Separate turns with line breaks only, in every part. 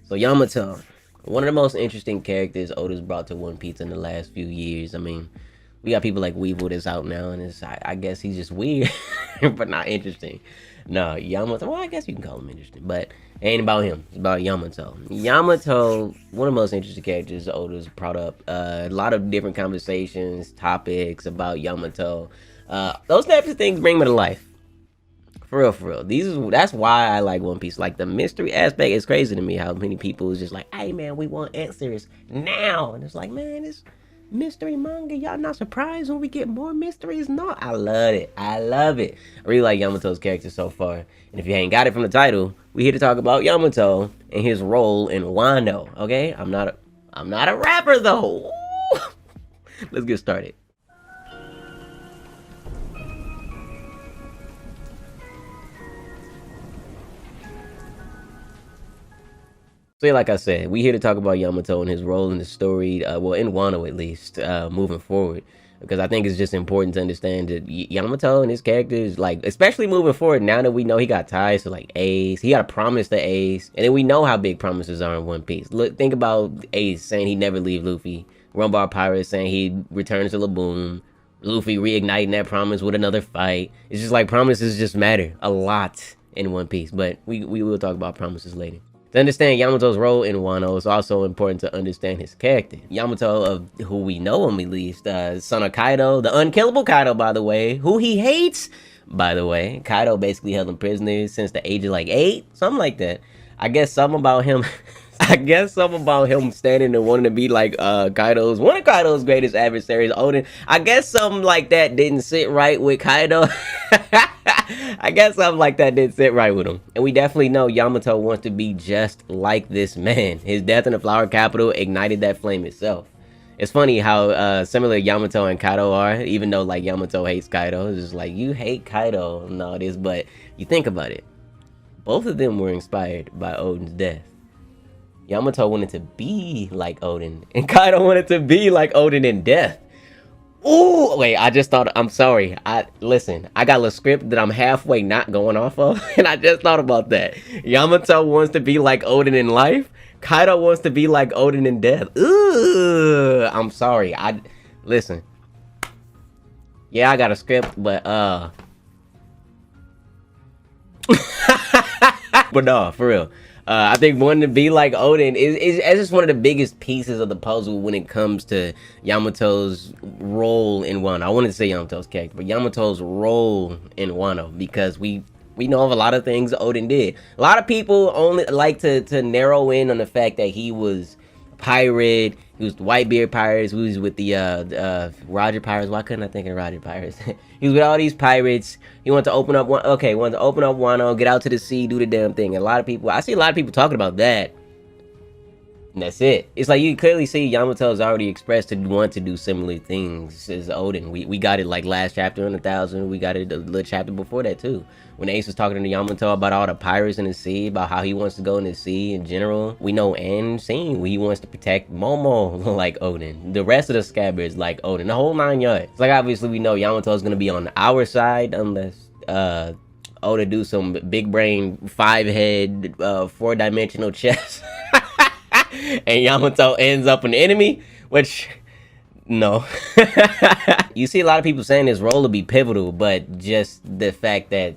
So Yamato, one of the most interesting characters Oda's brought to One Piece in the last few years. I mean, we got people like Weevil that's out now, and I guess he's just weird, but not interesting. No, Yamato. Well, I guess you can call him interesting, but it ain't about him. It's about Yamato. Yamato, one of the most interesting characters Oda's brought up. A lot of different conversations, topics about Yamato. Those types of things bring me to life. For real, for real. That's why I like One Piece. Like the mystery aspect is crazy to me. How many people is just like, "Hey man, we want answers now," and it's like, man, it's mystery manga. Y'all not surprised when we get more mysteries? No, I love it. I love it. I really like Yamato's character so far. And if you ain't got it from the title, we here to talk about Yamato and his role in Wano. Okay, I'm not a rapper though. Let's get started. So yeah, like I said, we here to talk about Yamato and his role in the story, well, in Wano at least, moving forward. Because I think it's just important to understand that Yamato and his characters, like, especially moving forward, now that we know he got ties to, like, Ace, he got a promise to Ace, and then we know how big promises are in One Piece. Look, think about Ace saying he'd never leave Luffy, Rumbar Pirates saying he'd return to Laboon, Luffy reigniting that promise with another fight. It's just like promises just matter a lot in One Piece, but we will talk about promises later. To understand Yamato's role in Wano, it's also important to understand his character. Yamato, of who we know him at least, son of Kaido, the unkillable Kaido, by the way, who he hates, by the way. Kaido basically held him prisoner since the age of like 8, something like that. I guess something about him I guess something about him standing and wanting to be like one of Kaido's greatest adversaries, Odin. I guess something like that didn't sit right with Kaido. I guess something like that didn't sit right with him. And we definitely know Yamato wants to be just like this man. His death in the Flower Capital ignited that flame itself. It's funny how similar Yamato and Kaido are, even though like Yamato hates Kaido. It's just like, you hate Kaido and all this, but you think about it. Both of them were inspired by Odin's death. Yamato wanted to be like Odin, and Kaido wanted to be like Odin in death. Ooh, wait, I just thought, I'm sorry. Listen, I got a script that I'm halfway not going off of, and I just thought about that. Yamato wants to be like Odin in life. Kaido wants to be like Odin in death. Ooh, I'm sorry. Listen. Yeah, I got a script, but but no, for real. I think wanting to be like Odin is just one of the biggest pieces of the puzzle when it comes to Yamato's role in Wano. I wanted to say Yamato's character, but Yamato's role in Wano, because we know of a lot of things Odin did. A lot of people only like to narrow in on the fact that he was a pirate. He was the Whitebeard Pirates. He was with the Roger Pirates. Why couldn't I think of Roger Pirates? He was with all these pirates. He wanted to open up wanted to open up Wano, get out to the sea, do the damn thing. And I see a lot of people talking about that. And that's it. It's like you clearly see Yamato's already expressed to want to do similar things as Odin. We got it like last chapter in 1,000. We got it a little chapter before that too. When Ace was talking to Yamato about all the pirates in the sea, about how he wants to go in the sea in general. We know and seen he wants to protect Momo like Odin. The rest of the scabbards like Odin. The whole 9 yards. It's like obviously we know Yamato's gonna be on our side unless Oda do some big brain 5-head 4-dimensional chess. And Yamato ends up an enemy, which, no. You see a lot of people saying his role will be pivotal, but just the fact that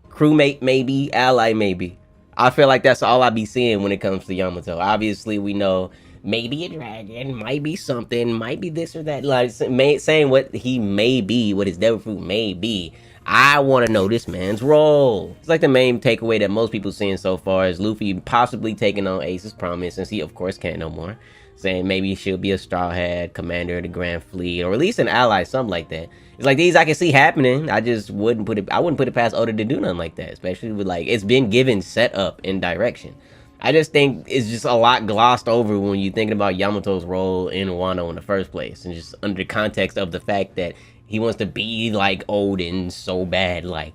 crewmate maybe, ally maybe. I feel like that's all I be seeing when it comes to Yamato. Obviously, we know maybe a dragon, might be something, might be this or that. Like saying what he may be, what his devil fruit may be. I want to know this man's role. It's like the main takeaway that most people seeing so far is Luffy possibly taking on Ace's promise, since he of course can't no more. Saying maybe she'll be a Straw Hat, commander of the Grand Fleet, or at least an ally, something like that. It's like these I can see happening. I just wouldn't put it past Oda to do nothing like that, especially with like it's been given set up in direction. I just think it's just a lot glossed over when you're thinking about Yamato's role in Wano in the first place, and just under the context of the fact that he wants to be like Odin so bad. Like,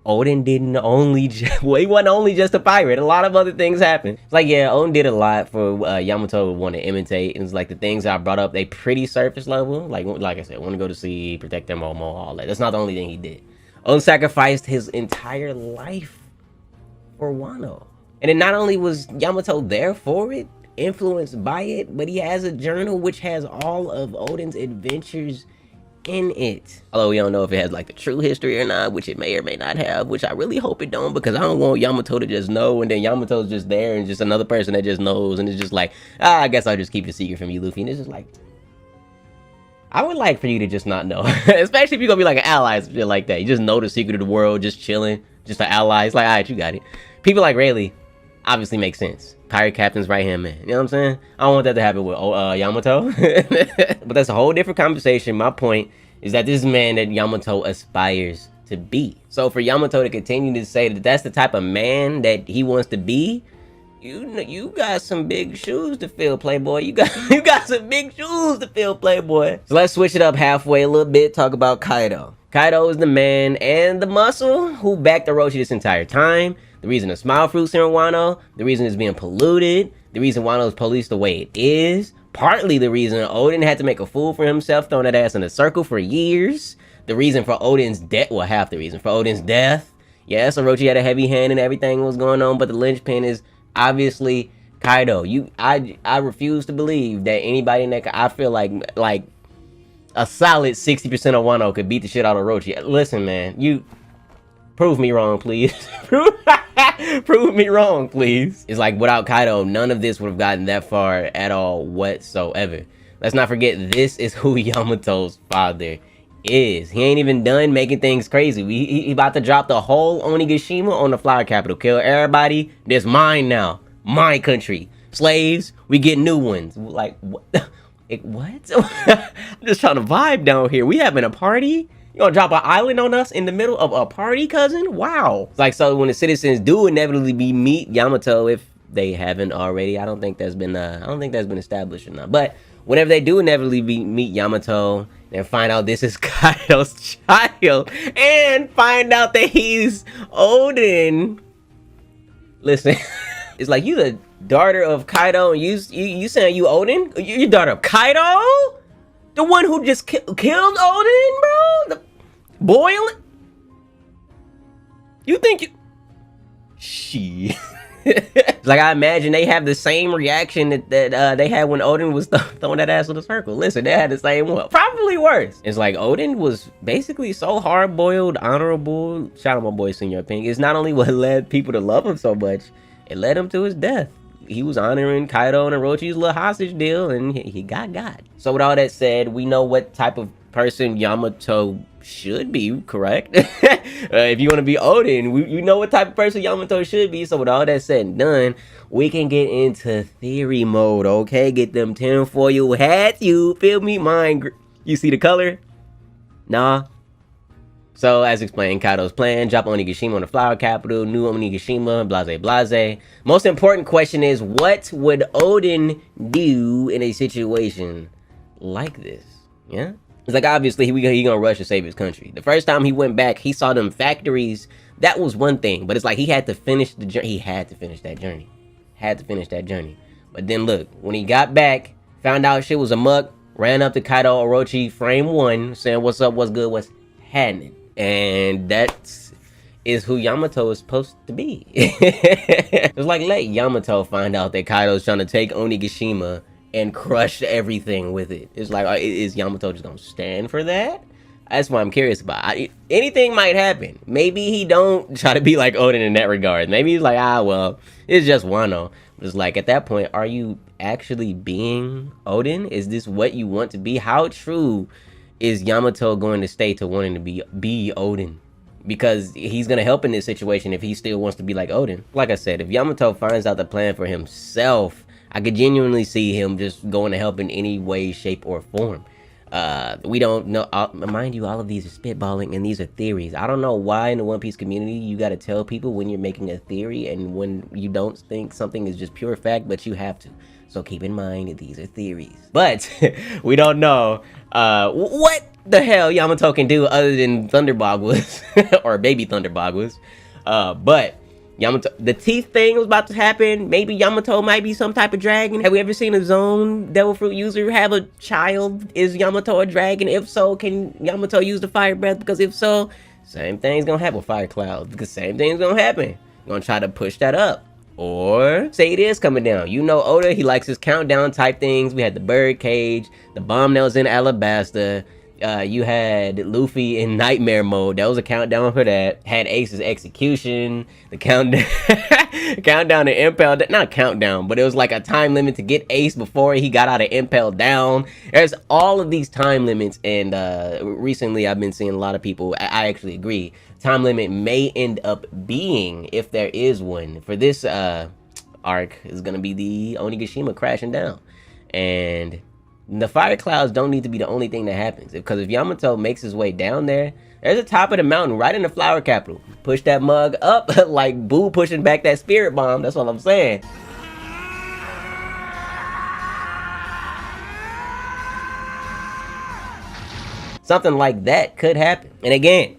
Odin didn't only well, he wasn't only just a pirate. A lot of other things happened. It's like, yeah, Odin did a lot for Yamato to want to imitate. And it's like the things I brought up, they pretty surface level. Like I said, want to go to sea, protect their Momo, all that. That's not the only thing he did. Odin sacrificed his entire life for Wano. And then not only was Yamato there for it, influenced by it, but he has a journal which has all of Oden's adventures in it. Although we don't know if it has like the true history or not, which it may or may not have, which I really hope it don't, because I don't want Yamato to just know and then Yamato's just there and just another person that just knows and it's just like, I guess I'll just keep the secret from you, Luffy. And it's just like, I would like for you to just not know. Especially if you're gonna be like an ally or shit like that. You just know the secret of the world, just chilling, just an ally. It's like, alright, you got it. People like Rayleigh obviously make sense. Pirate captain's right hand man. You know what I'm saying? I don't want that to happen with Yamato. But that's a whole different conversation. My point is that this is a man that Yamato aspires to be. So for Yamato to continue to say that that's the type of man that he wants to be, you got some big shoes to fill, Playboy. You got some big shoes to fill, Playboy. So let's switch it up halfway a little bit. Talk about Kaido. Kaido is the man and the muscle who backed Orochi this entire time. The reason the smile fruit's here in Wano. The reason it's being polluted. The reason Wano's policed the way it is. Partly the reason Oden had to make a fool for himself, throwing that ass in a circle for years. The reason for Oden's death, well, half the reason for Oden's death. Yes, Orochi had a heavy hand in everything was going on, but the linchpin is obviously Kaido. I refuse to believe that anybody in that, I feel like a solid 60% of Wano could beat the shit out of Orochi. Listen, man, you prove me wrong, please. Prove me wrong, please. It's like without Kaido, none of this would have gotten that far at all whatsoever. Let's not forget, this is who Yamato's father is. He ain't even done making things crazy. He about to drop the whole Onigashima on the flower capital. Kill everybody. This mine now. My country. Slaves, we get new ones. Like, what? What? I'm just trying to vibe down here. We having a party? You gonna drop an island on us in the middle of a party, cousin? Wow. It's like, so when the citizens do inevitably meet Yamato, if they haven't already, I don't think that's been established or not. But whenever they do inevitably meet Yamato and find out this is Kaido's child and find out that he's Oden, listen, it's like, you the daughter of Kaido and you saying you Oden? You daughter of Kaido? The one who just killed Oden, bro? The boiling? You think you... She... Like, I imagine they have the same reaction that they had when Oden was throwing that ass in the circle. Listen, they had the same one. Probably worse. It's like Oden was basically so hard-boiled, honorable. Shout out my boy Senor Pink. It's not only what led people to love him so much, it led him to his death. He was honoring Kaido and Orochi's little hostage deal, and he got God. So with all that said, we know what type of person Yamato should be, correct? If you want to be Oden, you know what type of person Yamato should be. So with all that said and done, we can get into theory mode, okay? Get them tinfoil hats, you feel me? Mine, you see the color? Nah. So, as explained, Kaido's plan, drop Onigashima on the flower capital, new Onigashima, blase blase. Most important question is, what would Oden do in a situation like this? Yeah? It's like, obviously, he gonna rush to save his country. The first time he went back, he saw them factories. That was one thing, but it's like he had to finish the journey. He had to finish that journey. Had to finish that journey. But then look, when he got back, found out shit was a muck, ran up to Kaido Orochi, frame one, saying, what's up, what's good, what's happening? And that is who Yamato is supposed to be. It's like, let Yamato find out that Kaido's trying to take Onigashima and crush everything with it. It's like, is Yamato just gonna stand for that? That's what I'm curious about. Anything might happen. Maybe he don't try to be like Oden in that regard. Maybe he's like, well, it's just Wano. But it's like, at that point, are you actually being Oden? Is this what you want to be? How true is Yamato going to stay to wanting to be Oden? Because he's going to help in this situation if he still wants to be like Oden. Like I said, if Yamato finds out the plan for himself, I could genuinely see him just going to help in any way, shape, or form. We don't know. Mind you, all of these are spitballing and these are theories. I don't know why in the One Piece community you got to tell people when you're making a theory and when you don't think something is just pure fact, but you have to. So keep in mind that these are theories. But we don't know what the hell Yamato can do other than Thunderboggles or baby Thunderboggles. But Yamato, the teeth thing was about to happen. Maybe Yamato might be some type of dragon. Have we ever seen a Zone Devil Fruit user have a child? Is Yamato a dragon? If so, can Yamato use the fire breath? Because if so, same thing's gonna happen with Fire Cloud. Because same thing's gonna happen. Gonna try to push that up. Or say it is coming down. You know Oda, he likes his countdown type things. We had the bird cage, the bomb that was in Alabasta. You had Luffy in nightmare mode. That was a countdown for that. Had Ace's execution. The countdown, countdown to impel. Not countdown, but it was like a time limit to get Ace before he got out of impel down. There's all of these time limits, and recently I've been seeing a lot of people. I actually agree. Time limit may end up being, if there is one, for this arc, is gonna be the Onigashima crashing down, and the fire clouds don't need to be the only thing that happens, because if Yamato makes his way down there, there's a top of the mountain right in the flower capital. Push that mug up like Boo pushing back that spirit bomb. That's what I'm saying. Something like that could happen. And again,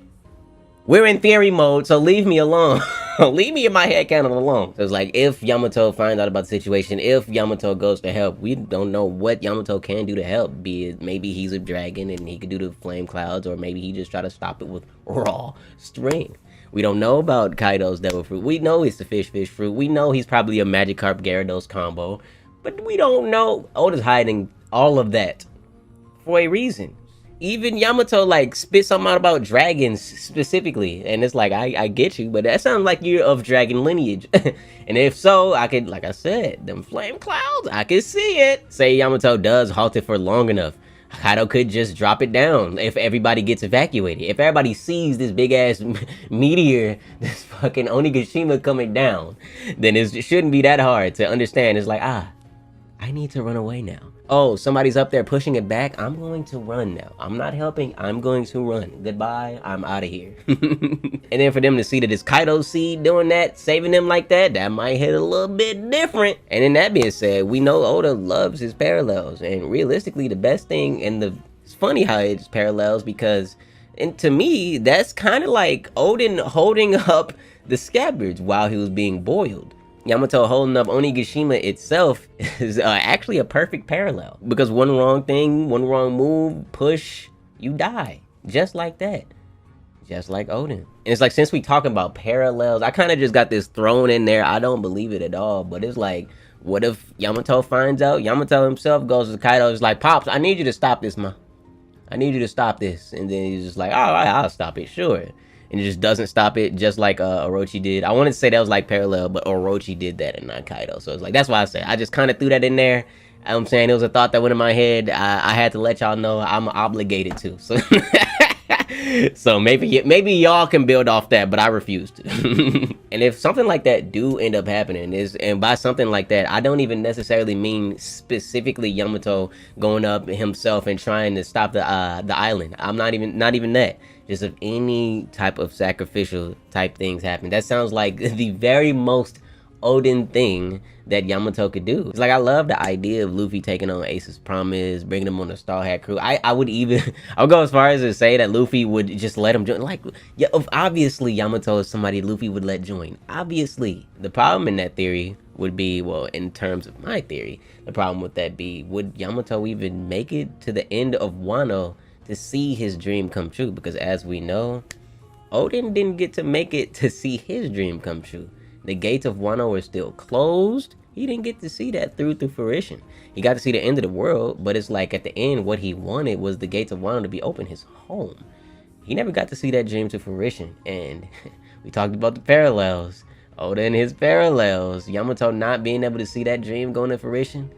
we're in theory mode, so leave me alone. Leave me in my headcanon alone. So it's like, if Yamato finds out about the situation, if Yamato goes to help, we don't know what Yamato can do to help. Be it maybe he's a dragon and he could do the flame clouds, or maybe he just try to stop it with raw string. We don't know about Kaido's devil fruit. We know it's the fish fruit. We know he's probably a Magikarp Gyarados combo, but we don't know. Oda's hiding all of that for a reason. Even Yamato like spit something out about dragons specifically, and it's like, I get you, but that sounds like you're of dragon lineage. And if so, I could, like I said, them flame clouds, I could see it. Say Yamato does halt it for long enough, Kaido could just drop it down if everybody gets evacuated. If everybody sees this big ass meteor, this fucking Onigashima coming down, then it shouldn't be that hard to understand. It's like, I need to run away now. Oh, somebody's up there pushing it back. I'm going to run now. I'm not helping. I'm going to run. Goodbye. I'm out of here. And then for them to see that it's Kaido's seed doing that, saving them like that, that might hit a little bit different. And then that being said, we know Oda loves his parallels. And realistically, the best thing, and it's funny how it's parallels, because, and to me, that's kind of like Odin holding up the scabbards while he was being boiled. Yamato holding up Onigashima itself is actually a perfect parallel, because one wrong thing, one wrong move, push, you die. Just like that. Just like Odin. And it's like, since we talking about parallels, I kind of just got this thrown in there. I don't believe it at all, but it's like, what if Yamato finds out? Yamato himself goes to Kaido, is like, Pops, I need you to stop this, ma. I need you to stop this. And then he's just like, all right, I'll stop it, sure. And it just doesn't stop it, just like Orochi did. I wanted to say that was like parallel, but Orochi did that and not Kaido. So it's like, that's why I say, I just kind of threw that in there. I'm saying it was a thought that went in my head. I had to let y'all know I'm obligated to. So, so maybe y'all can build off that, but I refuse to. And if something like that do end up happening, and by something like that, I don't even necessarily mean specifically Yamato going up himself and trying to stop the island. I'm not even that. Just if any type of sacrificial type things happen, that sounds like the very most Odin thing that Yamato could do. It's like, I love the idea of Luffy taking on Ace's promise, bringing him on the Straw Hat crew. I would go as far as to say that Luffy would just let him join. Like, yeah, obviously Yamato is somebody Luffy would let join. Obviously. The problem in that theory would be, well, in terms of my theory, the problem with that be, would Yamato even make it to the end of Wano to see his dream come true? Because as we know, Odin didn't get to make it to see his dream come true. The gates of Wano were still closed. He didn't get to see that through to fruition. He got to see the end of the world, but it's like, at the end, what he wanted was the gates of Wano to be open, his home. He never got to see that dream to fruition. And we talked about the parallels. Oda and his parallels. Yamato not being able to see that dream going to fruition.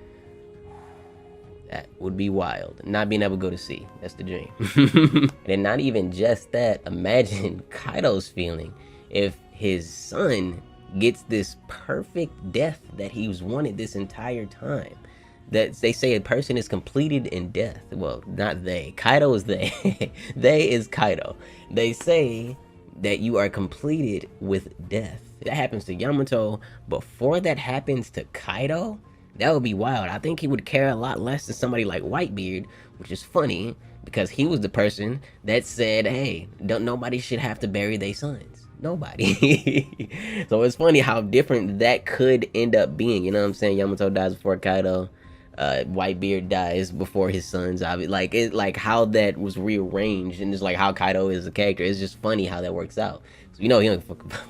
That would be wild. Not being able to go to sea. That's the dream. And not even just that. Imagine Kaido's feeling if his son gets this perfect death that he's wanted this entire time. That they say a person is completed in death. Well, not they. Kaido is they. They is Kaido. They say that you are completed with death. That happens to Yamato. Before that happens to Kaido, that would be wild. I think he would care a lot less than somebody like Whitebeard, which is funny because he was the person that said, hey, nobody should have to bury their sons. Nobody. So it's funny how different that could end up being. You know what I'm saying? Yamato dies before Kaido. Whitebeard dies before his sons. Like how that was rearranged, and it's like how Kaido is a character. It's just funny how that works out. So you know he don't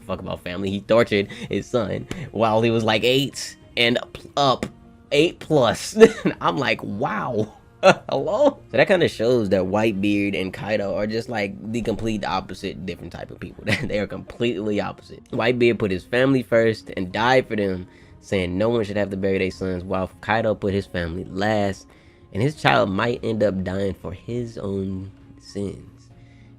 fuck about family. He tortured his son while he was like 8 and up 8 plus. I'm like, wow. Hello? So that kind of shows that Whitebeard and Kaido are just like the complete opposite, different type of people. They are completely opposite. Whitebeard put his family first and died for them, saying no one should have to bury their sons, while Kaido put his family last, and his child might end up dying for his own sins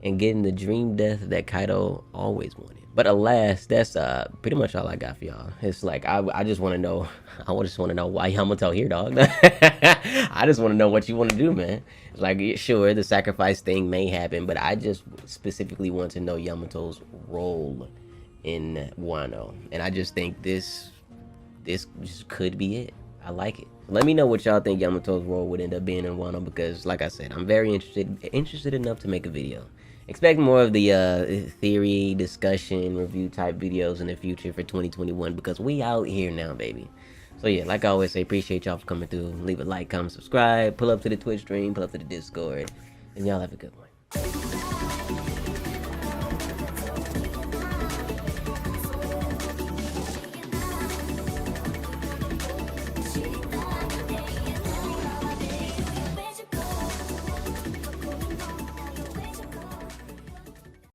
and getting the dream death that Kaido always wanted. But alas, that's pretty much all I got for y'all. It's like I just want to know. I just want to know why Yamato here, dog. I just want to know what you want to do, man. It's like, sure, the sacrifice thing may happen, but I just specifically want to know Yamato's role in Wano, and I just think this just could be it. I like it. Let me know what y'all think Yamato's role would end up being in Wano, because like I said, I'm very interested enough to make a video. Expect more of the theory, discussion, review type videos in the future for 2021, because we out here now, baby. So yeah, like I always say, appreciate y'all for coming through. Leave a like, comment, subscribe, pull up to the Twitch stream, pull up to the Discord, and y'all have a good one.